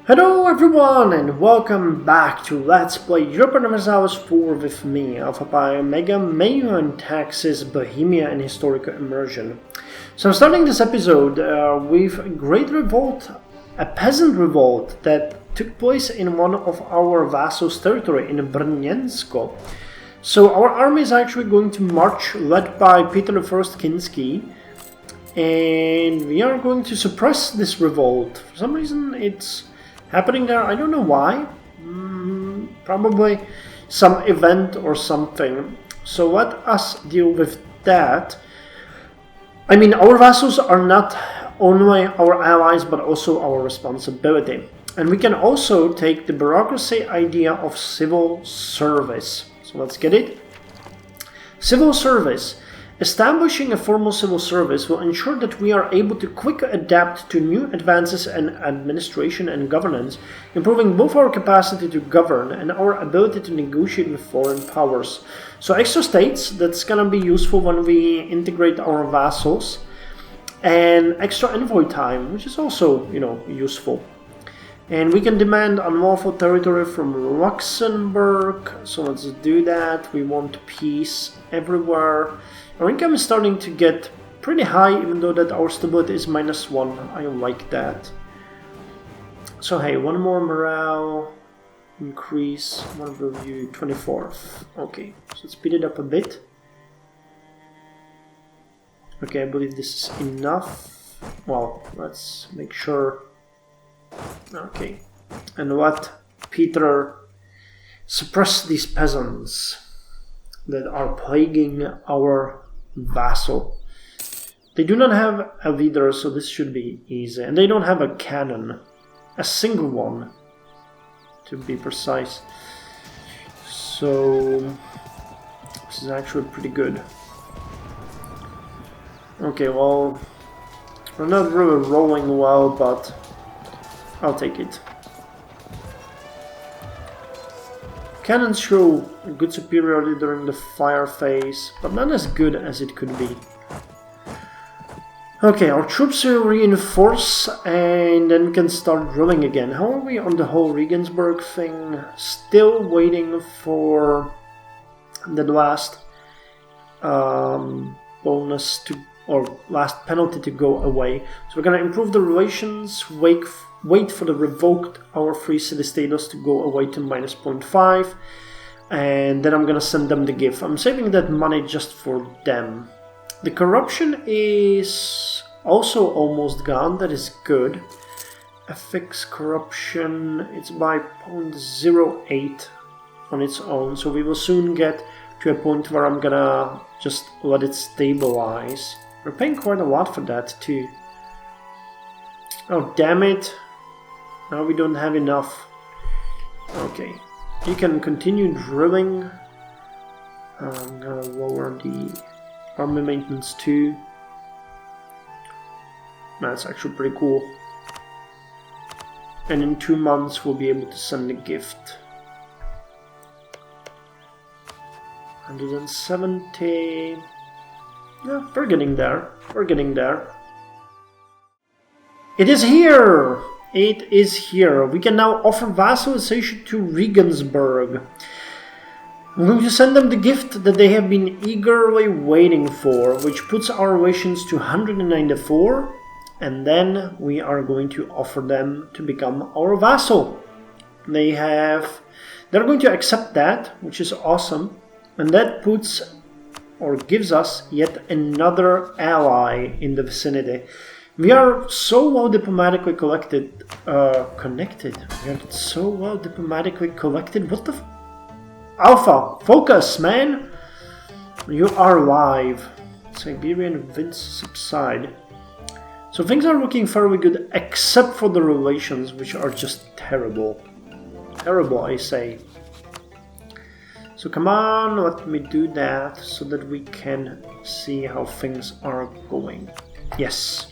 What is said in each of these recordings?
Hello everyone and welcome back to Let's Play Europa Universalis IV with me, Alfapiomega, Meiou and Taxes, Bohemia and Historical Immersion. So I'm starting this episode with a great revolt, a peasant revolt that took place in one of our vassals' territory in Regensburg. So our army is actually going to march, led by Peter I Kinsky, and we are going to suppress this revolt. For some reason it's happening there, I don't know why, probably some event or something. So let us deal with that. I mean, our vassals are not only our allies but also our responsibility. And we can also take the bureaucracy idea of civil service. So let's get it. Civil service. Establishing a formal civil service will ensure that we are able to quickly adapt to new advances in administration and governance, improving both our capacity to govern and our ability to negotiate with foreign powers. So extra states, that's gonna be useful when we integrate our vassals, and extra envoy time, which is also, useful. And we can demand unlawful territory from Luxemburg, so let's do that. We want peace everywhere. Our income is starting to get pretty high, even though that our stability is -1. I like that. So hey, one more morale increase, one review, 24th. Okay, so let's speed it up a bit. Okay, I believe this is enough. Well, let's make sure. Okay, and let Peter suppress these peasants that are plaguing our vassal. They do not have a leader, so this should be easy. And they don't have a cannon. A single one, to be precise. So this is actually pretty good. Okay, well, we're not really rolling well, but I'll take it. Cannons show good superiority during the fire phase, but not as good as it could be. Okay, our troops will reinforce and then we can start drilling again. How are we on the whole Regensburg thing? Still waiting for the last bonus to, or last penalty to go away. So we're gonna improve the relations, wait for the revoked our free city status to go away to -0.5, and then I'm gonna send them the gift. I'm saving that money just for them. The corruption is also almost gone, that is good. Ethics corruption, it's by 0.08 on its own, so we will soon get to a point where I'm gonna just let it stabilize. We're paying quite a lot for that too. Oh damn it. Now we don't have enough. Okay, you can continue drilling. I'm gonna lower the army maintenance too. That's actually pretty cool. And in 2 months we'll be able to send a gift. 170. Yeah, we're getting there. We're getting there. It is here! It is here. We can now offer vassalization to Regensburg. I'm going to send them the gift that they have been eagerly waiting for, which puts our relations to 194, and then we are going to offer them to become our vassal. They're going to accept that, which is awesome, and that puts or gives us yet another ally in the vicinity. We are so well diplomatically connected. We are so well diplomatically collected. What the Alpha, focus, man! You are live. Siberian winds subside. So things are looking fairly good, except for the relations, which are just terrible. Terrible, I say. So come on, let me do that so that we can see how things are going. Yes.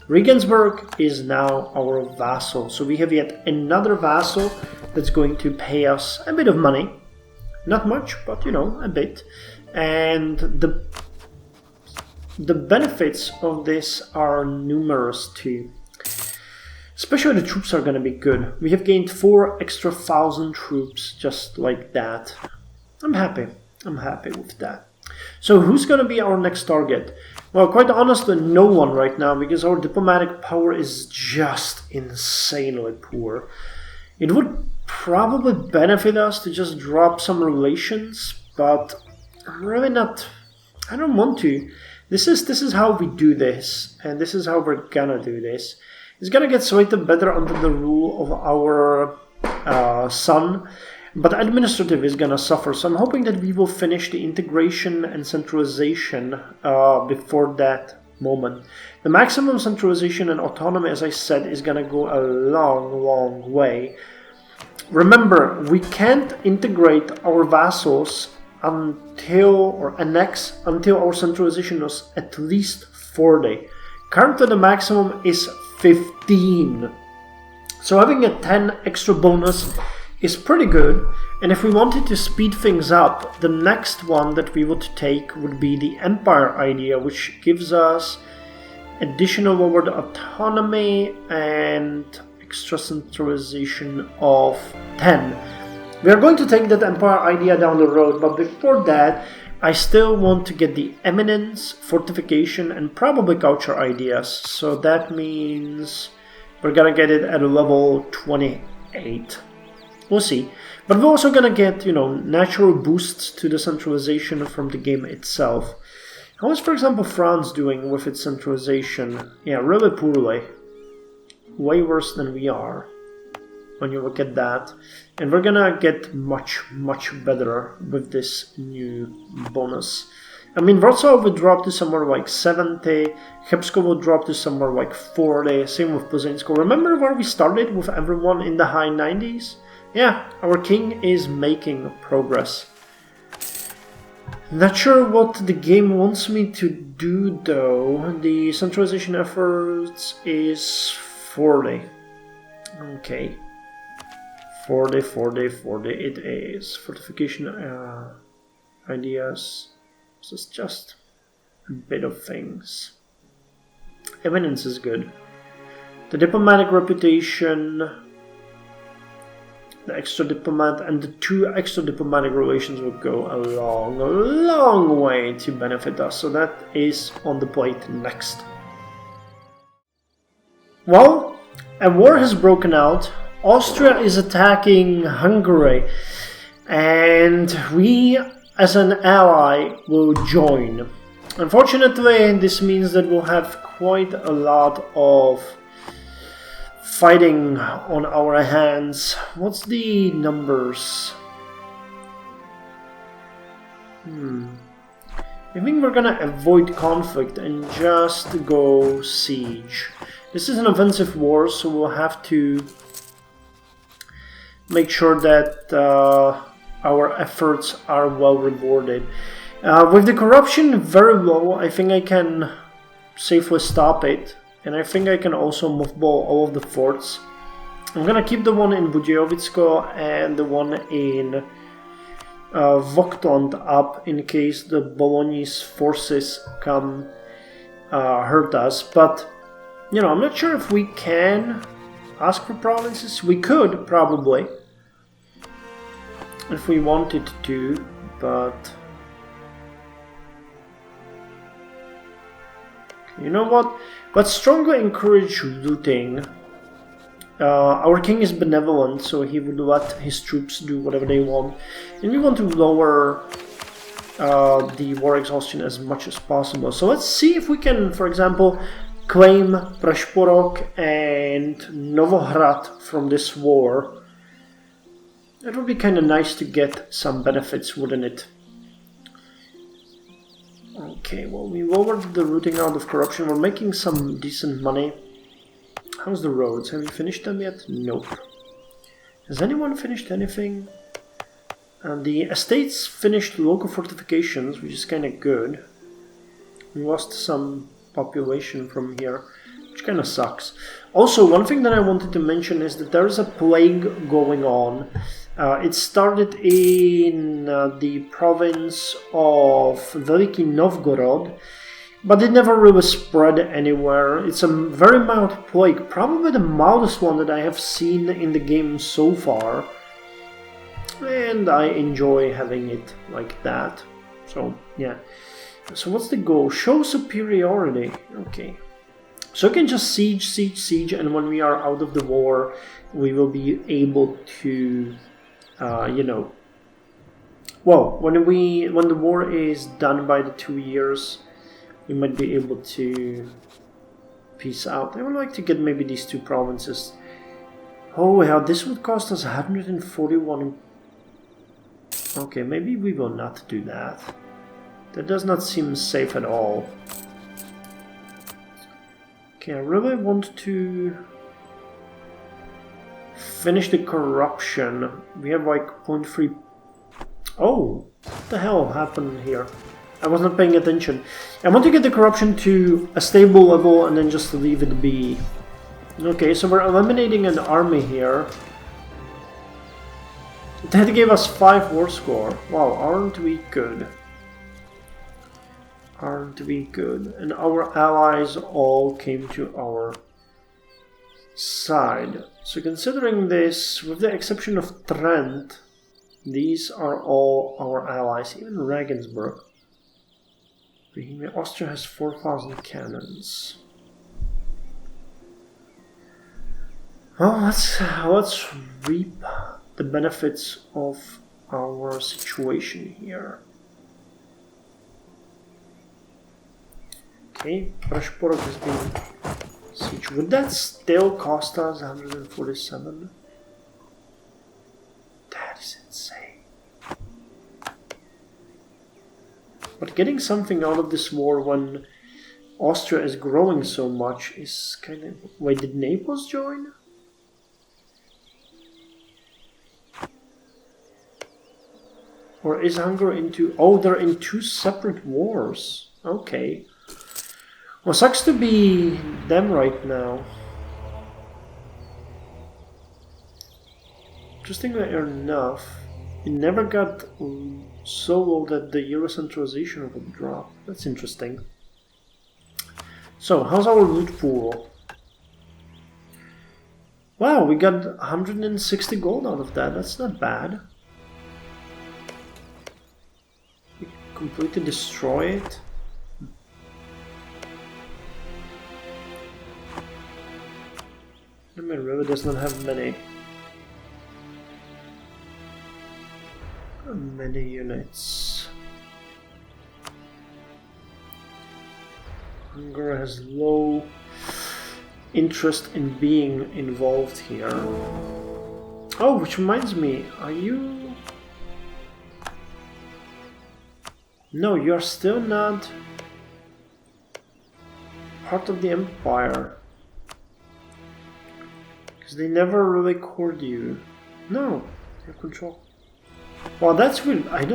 Regensburg is now our vassal, so we have yet another vassal that's going to pay us a bit of money. Not much, but a bit. And the benefits of this are numerous too. Especially the troops are gonna be good. We have gained 4 extra 1,000 troops just like that. I'm happy with that. So who's gonna be our next target? Well, quite honestly, no one right now, because our diplomatic power is just insanely poor. It would probably benefit us to just drop some relations, but I'm really not... I don't want to. This is how we do this, and this is how we're gonna do this. It's gonna get slightly better under the rule of our son, but administrative is gonna suffer. So I'm hoping that we will finish the integration and centralization before that moment. The maximum centralization and autonomy, as I said, is gonna go a long way. Remember, we can't integrate our vassals or annex until our centralization is at least 40. Currently the maximum is 15. So having a 10 extra bonus is pretty good, and if we wanted to speed things up, the next one that we would take would be the Empire idea, which gives us additional over the autonomy and extra centralization of 10. We are going to take that Empire idea down the road, but before that, I still want to get the eminence, fortification, and probably culture ideas. So that means we're gonna get it at a level 28. We'll see. But we're also gonna get, natural boosts to the centralization from the game itself. How is, for example, France doing with its centralization? Yeah, really poorly. Way worse than we are, when you look at that. And we're gonna get much better with this new bonus. I mean, Wrocław will drop to somewhere like 70, Chebsko will drop to somewhere like 40, same with Plzeňsko. Remember where we started with everyone in the high 90s? Yeah, our king is making progress. Not sure what the game wants me to do though. The centralization efforts is 40. Okay. 40 it is. Fortification ideas. This is just a bit of things. Eminence is good. The diplomatic reputation, the extra diplomat, and the 2 extra diplomatic relations will go a long way to benefit us. So that is on the plate next. Well, a war has broken out. Austria is attacking Hungary, and we as an ally will join. Unfortunately, this means that we'll have quite a lot of fighting on our hands. What's the numbers? I think we're gonna avoid conflict and just go siege. This is an offensive war, so we'll have to make sure that our efforts are well rewarded. With the corruption very low, I think I can safely stop it, and I think I can also mothball all of the forts. I'm gonna keep the one in Budějovice and the one in Vogtland up in case the Bolognese forces come hurt us, but I'm not sure if we can ask for provinces. We could probably, if we wanted to, but you know what? Let's strongly encourage looting. Our king is benevolent, so he would let his troops do whatever they want. And we want to lower the war exhaustion as much as possible. So let's see if we can, for example, claim Prešporok and Novohrad from this war. It would be kind of nice to get some benefits, wouldn't it? Okay, well, we lowered the rooting out of corruption. We're making some decent money. How's the roads? Have you finished them yet? Nope. Has anyone finished anything? The estates finished local fortifications, which is kind of good. We lost some population from here, which kind of sucks. Also, one thing that I wanted to mention is that there is a plague going on. It started in the province of Veliki Novgorod, But it never really spread anywhere. It's a very mild plague, probably the mildest one that I have seen in the game so far. And I enjoy having it like that. So, yeah. So what's the goal? Show superiority. Okay. So we can just siege, and when we are out of the war, we will be able to, you know... Well, when the war is done by the 2 years, we might be able to peace out. I would like to get maybe these 2 provinces. Oh yeah, this would cost us 141. Okay, maybe we will not do that. That does not seem safe at all. Okay, I really want to finish the corruption. We have like 0.3. Oh, what the hell happened here? I was not paying attention. I want to get the corruption to a stable level and then just leave it be. Okay, so we're eliminating an army here. That gave us 5 war score. Wow, aren't we good? Aren't we good? And our allies all came to our side. So considering this, with the exception of Trent, these are all our allies, even Regensburg. Bohemia, Austria has 4,000 cannons. Well, let's reap the benefits of our situation here. Okay, Prešporok has been sieged. Would that still cost us 147? That is insane. But getting something out of this war when Austria is growing so much is kind of... Wait, did Naples join? Or is Hungary into... Oh, they're in 2 separate wars. Okay. Well, sucks to be them right now. Interestingly enough, it never got so low that the Euro centralization would drop. That's interesting. So, how's our loot pool? Wow, we got 160 gold out of that. That's not bad. We completely destroy it. I mean, really does not have many units. Hungary has low interest in being involved here. Oh, which reminds me, are you... No, you're still not part of the Empire. Because they never really cored you. No, they have control. Well, that's weird. I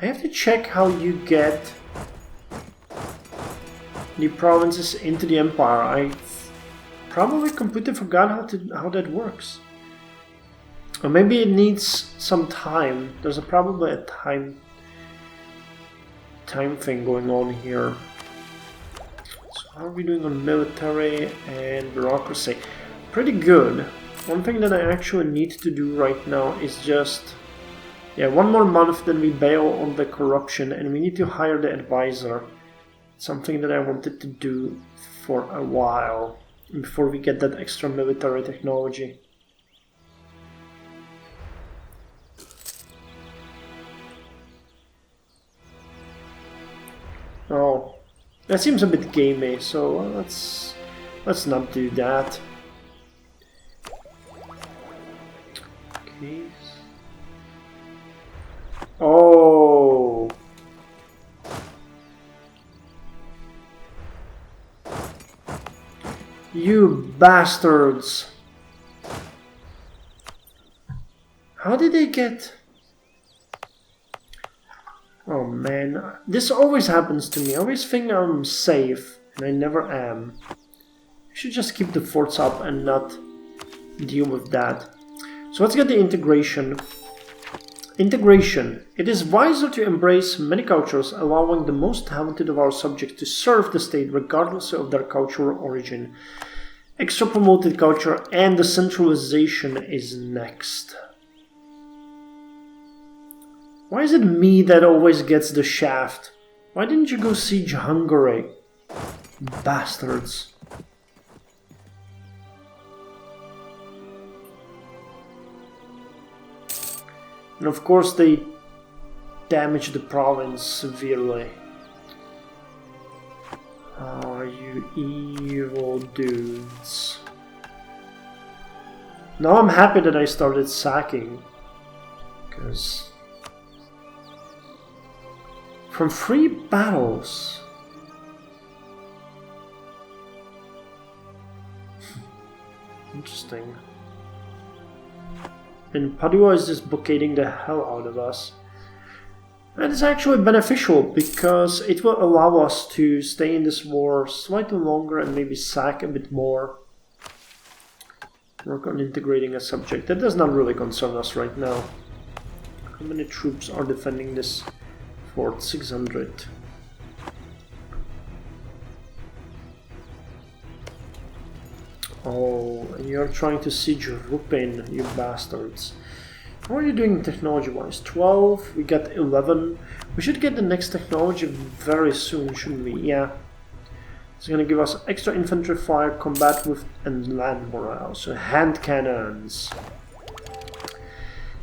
have to check how you get the provinces into the Empire. I probably completely forgot how that works. Or maybe it needs some time. There's probably a time thing going on here. So how are we doing on military and bureaucracy? Pretty good. One thing that I actually need to do right now is just... Yeah, 1 more month, then we bail on the corruption, and we need to hire the advisor. Something that I wanted to do for a while, before we get that extra military technology. Oh, that seems a bit gamey, so let's not do that. Okay. Oh. You bastards. How did they get... Oh man, this always happens to me. I always think I'm safe, and I never am. I should just keep the forts up and not deal with that. So let's get the integration. Integration. It is wiser to embrace many cultures, allowing the most talented of our subjects to serve the state regardless of their cultural origin. Extra promoted culture and decentralization is next. Why is it me that always gets the shaft? Why didn't you go siege Hungary? Bastards. And of course they damage the province severely. Oh, you evil dudes. Now I'm happy that I started sacking. Because from 3 battles. Interesting. And Padua is just blockading the hell out of us. And it's actually beneficial because it will allow us to stay in this war slightly longer and maybe sack a bit more. Work on integrating a subject. That does not really concern us right now. How many troops are defending this fort? 600. Oh, and you're trying to siege Rupin, you bastards. How are you doing technology-wise? 12, we got 11. We should get the next technology very soon, shouldn't we? Yeah. It's gonna give us extra infantry fire, combat with, and land morale. So hand cannons.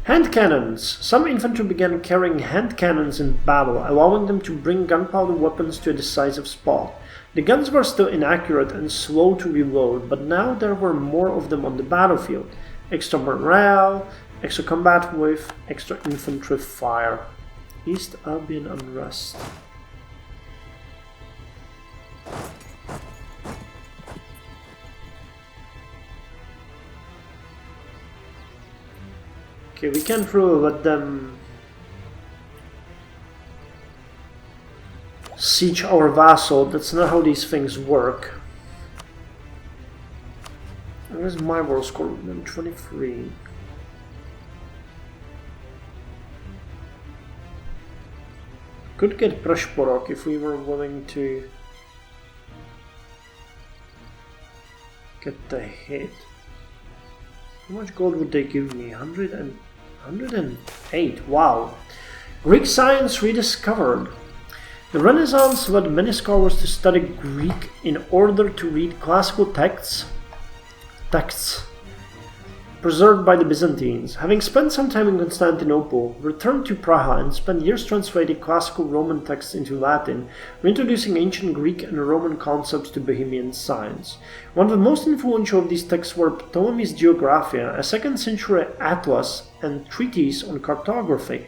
Hand cannons. Some infantry began carrying hand cannons in battle, allowing them to bring gunpowder weapons to a decisive spot. The guns were still inaccurate and slow to reload, but now there were more of them on the battlefield. Extra morale, extra combat with, extra infantry fire. East Albion unrest. Okay, we can't really let them siege our vassal. That's not how these things work. Where's my war score? 23. Could get Prešporok if we were willing to get the hit. How much gold would they give me? 108. Wow. Greek science rediscovered. The Renaissance led many scholars to study Greek in order to read classical texts preserved by the Byzantines. Having spent some time in Constantinople, returned to Praha and spent years translating classical Roman texts into Latin, reintroducing ancient Greek and Roman concepts to Bohemian science. One of the most influential of these texts were Ptolemy's Geographia, a 2nd century atlas and treatise on cartography.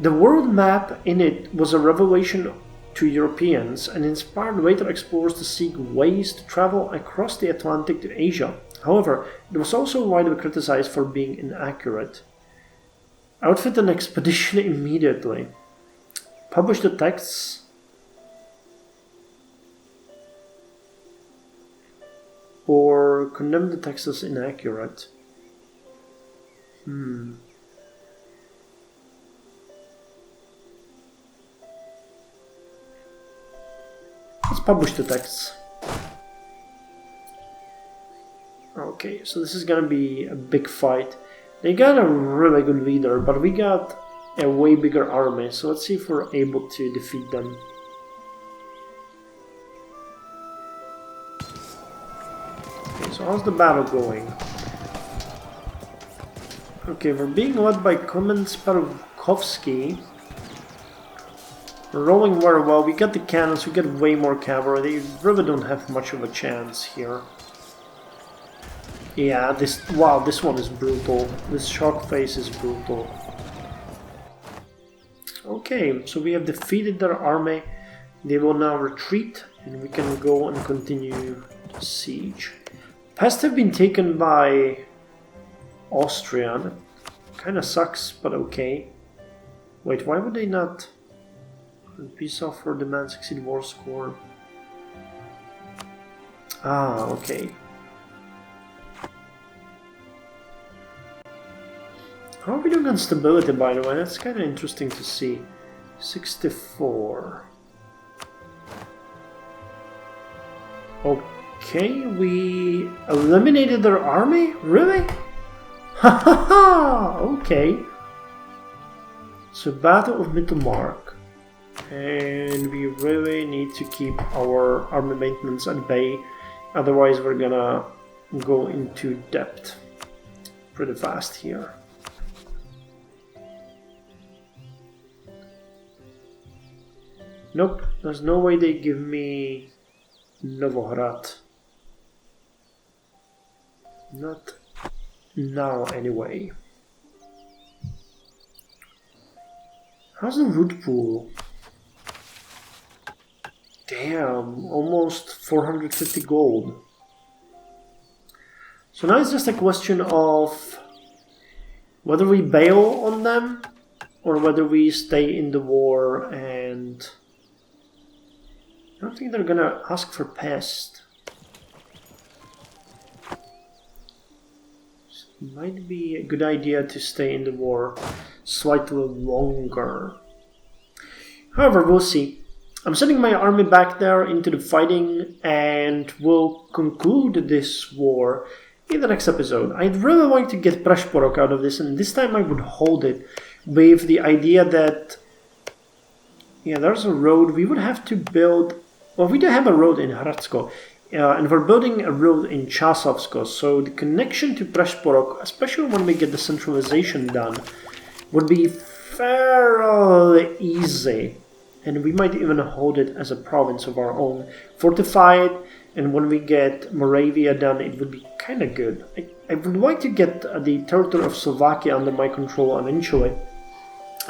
The world map in it was a revelation to Europeans and inspired later explorers to seek ways to travel across the Atlantic to Asia. However, it was also widely criticized for being inaccurate. Outfit an expedition immediately. Publish the texts. Or condemn the text as inaccurate. Let's publish the texts. Okay, so this is gonna be a big fight. They got a really good leader, but we got a way bigger army, so let's see if we're able to defeat them. Okay, so how's the battle going? Okay, we're being led by Klement Sparkovsky. We're rolling very well. We got the cannons, we get way more cavalry. They really don't have much of a chance here. Yeah, this one is brutal. This shark face is brutal. Okay, so we have defeated their army. They will now retreat, and we can go and continue the siege. Pest have been taken by Austria. That kind of sucks, but okay. Wait, why would they not? Peace offer, demand succeed war score. Ah, okay. How are we doing on stability, by the way? That's kind of interesting to see. 64. Okay, we eliminated their army? Really? Ha ha ha! Okay. So, Battle of Mittelmark. And we really need to keep our army maintenance at bay. Otherwise, we're gonna go into depth pretty fast here. Nope, there's no way they give me Novohrad. Not now, anyway. How's the root pool? Damn, almost 450 gold. So now it's just a question of whether we bail on them or whether we stay in the war, and I don't think they're gonna ask for pest. So it might be a good idea to stay in the war slightly longer. However, we'll see. I'm sending my army back there into the fighting, and we'll conclude this war in the next episode. I'd really like to get Prešporok out of this, and this time I would hold it with the idea that, yeah, there's a road. We would have to build, well, we do have a road in Hradsko, and we're building a road in Časovsko, so the connection to Prešporok, especially when we get the centralization done, would be fairly easy. And we might even hold it as a province of our own, fortify it, and when we get Moravia done, it would be kind of good. I would like to get the territory of Slovakia under my control eventually,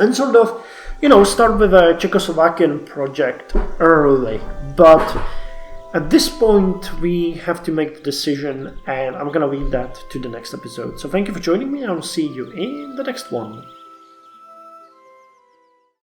and sort of, you know, start with a Czechoslovakian project early. But at this point, we have to make the decision, and I'm gonna leave that to the next episode. So thank you for joining me, and I'll see you in the next one.